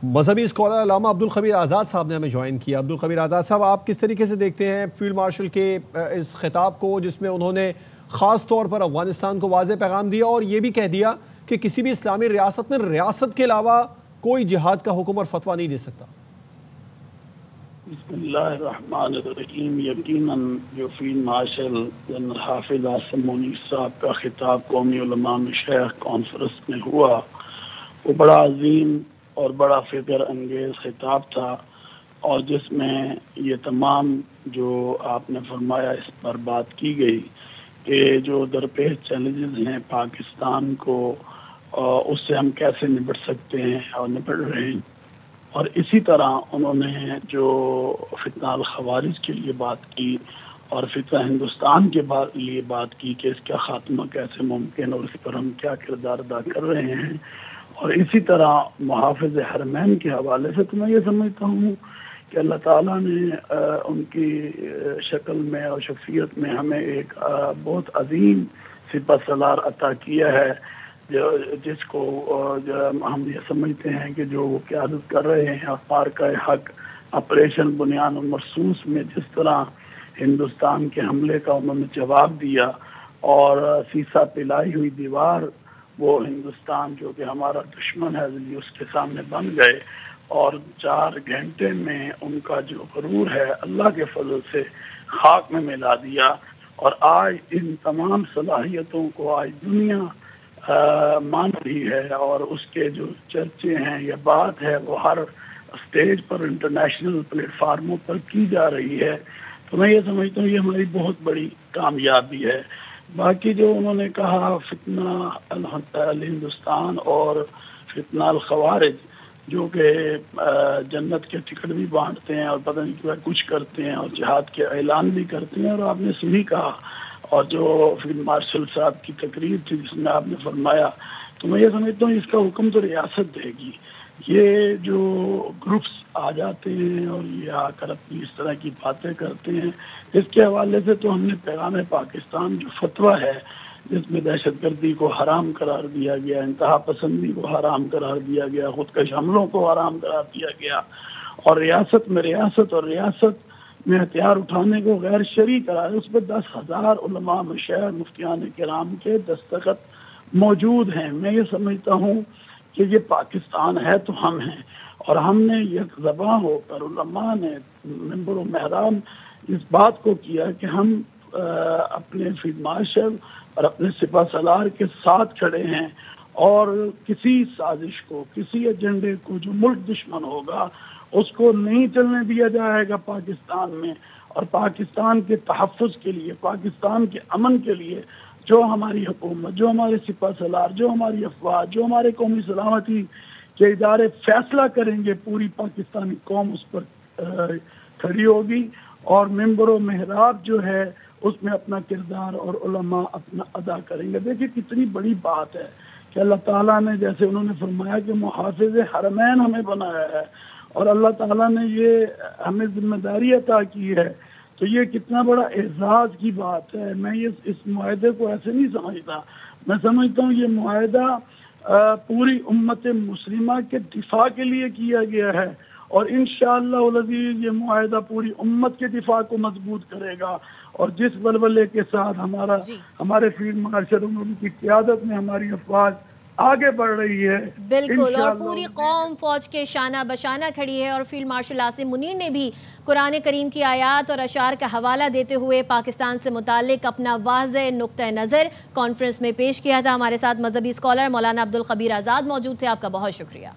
مذہبی اسکالر علامہ عبدالخبیر آزاد صاحب نے ہمیں جوائن کیا۔ عبدالخبیر آزاد صاحب، آپ کس طریقے سے دیکھتے ہیں فیلڈ مارشل کے اس خطاب کو، جس میں انہوں نے خاص طور پر افغانستان کو واضح پیغام دیا اور یہ بھی کہہ دیا کہ کسی بھی اسلامی ریاست میں ریاست کے علاوہ کوئی جہاد کا حکم اور فتویٰ نہیں دے سکتا؟ بسم اللہ الرحمن الرحیم۔ یقیناً جو فیلڈ مارشل جنرل حافظ عاصم منیر صاحب کا خطاب قومی علماء مشائخ کانفرنس میں ہوا، وہ بڑا عظیم اور بڑا فکر انگیز خطاب تھا، اور جس میں یہ تمام جو آپ نے فرمایا اس پر بات کی گئی کہ جو درپیش چیلنجز ہیں پاکستان کو، اس سے ہم کیسے نپٹ سکتے ہیں اور نپٹ رہے ہیں۔ اور اسی طرح انہوں نے جو فتنہ الخوارج کے لیے بات کی اور فتنہ ہندوستان کے لیے بات کی کہ اس کا خاتمہ کیسے ممکن اور اس پر ہم کیا کردار ادا کر رہے ہیں، اور اسی طرح محافظ حرمین کے حوالے سے تو میں یہ سمجھتا ہوں کہ اللہ تعالیٰ نے ان کی شکل میں اور شخصیت میں ہمیں ایک بہت عظیم سپہ سالار عطا کیا ہے، جس کو ہم یہ سمجھتے ہیں کہ جو وہ قیادت کر رہے ہیں پارکہ حق آپریشن بنیان مرصوص میں جس طرح ہندوستان کے حملے کا انہوں نے جواب دیا، اور سیسا پلائی ہوئی دیوار وہ ہندوستان جو کہ ہمارا دشمن ہے اس کے سامنے بن گئے، اور 4 گھنٹے میں ان کا جو غرور ہے اللہ کے فضل سے خاک میں ملا دیا، اور آج ان تمام صلاحیتوں کو آج دنیا مان رہی ہے، اور اس کے جو چرچے ہیں یا بات ہے وہ ہر اسٹیج پر انٹرنیشنل پلیٹ فارموں پر کی جا رہی ہے۔ تو میں یہ سمجھتا ہوں یہ ہماری بہت بڑی کامیابی ہے۔ باقی جو انہوں نے کہا فتنہ ہندوستان اور فتنہ الخوارج جو کہ جنت کے ٹکٹ بھی بانٹتے ہیں اور پتہ نہیں کیا کچھ کرتے ہیں اور جہاد کے اعلان بھی کرتے ہیں، اور آپ نے صحیح کہا، اور جو فیلڈ مارشل صاحب کی تقریر تھی جس میں آپ نے فرمایا، تو میں یہ سمجھتا ہوں اس کا حکم تو ریاست دے گی۔ یہ جو گروپس آ جاتے ہیں اور یہ آ کر اپنی اس طرح کی باتیں کرتے ہیں، اس کے حوالے سے تو ہم نے پیغام پاکستان جو فتویٰ ہے جس میں دہشت گردی کو حرام قرار دیا گیا، انتہا پسندی کو حرام قرار دیا گیا، خودکش حملوں کو حرام قرار دیا گیا، اور ریاست میں ہتھیار اٹھانے کو غیر شرعی قرار، اس پہ 10,000 علماء مشائخ مفتیان کرام کے دستخط موجود ہیں۔ میں یہ سمجھتا ہوں کہ یہ پاکستان ہے تو ہم ہیں، اور ہم نے یک زباں ہو کر علماء نے منبر و محراب اس بات کو کیا کہ ہم اپنے فیلڈ مارشل اور اپنے سپہ سالار کے ساتھ کھڑے ہیں، اور کسی سازش کو، کسی ایجنڈے کو جو ملک دشمن ہوگا اس کو نہیں چلنے دیا جائے گا پاکستان میں، اور پاکستان کے تحفظ کے لیے، پاکستان کے امن کے لیے جو ہماری حکومت، جو ہمارے سپہ سالار، جو ہماری افواج، جو ہمارے قومی سلامتی کے ادارے فیصلہ کریں گے، پوری پاکستانی قوم اس پر کھڑی ہوگی، اور منبر و محراب جو ہے اس میں اپنا کردار اور علماء اپنا ادا کریں گے۔ دیکھیں کتنی بڑی بات ہے کہ اللہ تعالیٰ نے، جیسے انہوں نے فرمایا کہ محافظ حرمین ہمیں بنایا ہے، اور اللہ تعالیٰ نے یہ ہمیں ذمہ داری عطا کی ہے، تو یہ کتنا بڑا اعزاز کی بات ہے۔ میں اس معاہدے کو ایسے نہیں سمجھتا، میں سمجھتا ہوں یہ معاہدہ پوری امت مسلمہ کے دفاع کے لیے کیا گیا ہے، اور انشاءاللہ العزیز یہ معاہدہ پوری امت کے دفاع کو مضبوط کرے گا، اور جس ولولے کے ساتھ ہمارے فیلڈ مارشل ان کی قیادت میں ہماری افواج آگے بڑھ رہی ہے، بالکل، اور پوری قوم فوج کے شانہ بشانہ کھڑی ہے، اور فیلڈ مارشل عاصم منیر نے بھی قرآن کریم کی آیات اور اشعار کا حوالہ دیتے ہوئے پاکستان سے متعلق اپنا واضح نقطہ نظر کانفرنس میں پیش کیا تھا۔ ہمارے ساتھ مذہبی اسکالر مولانا عبدالخبیر آزاد موجود تھے، آپ کا بہت شکریہ۔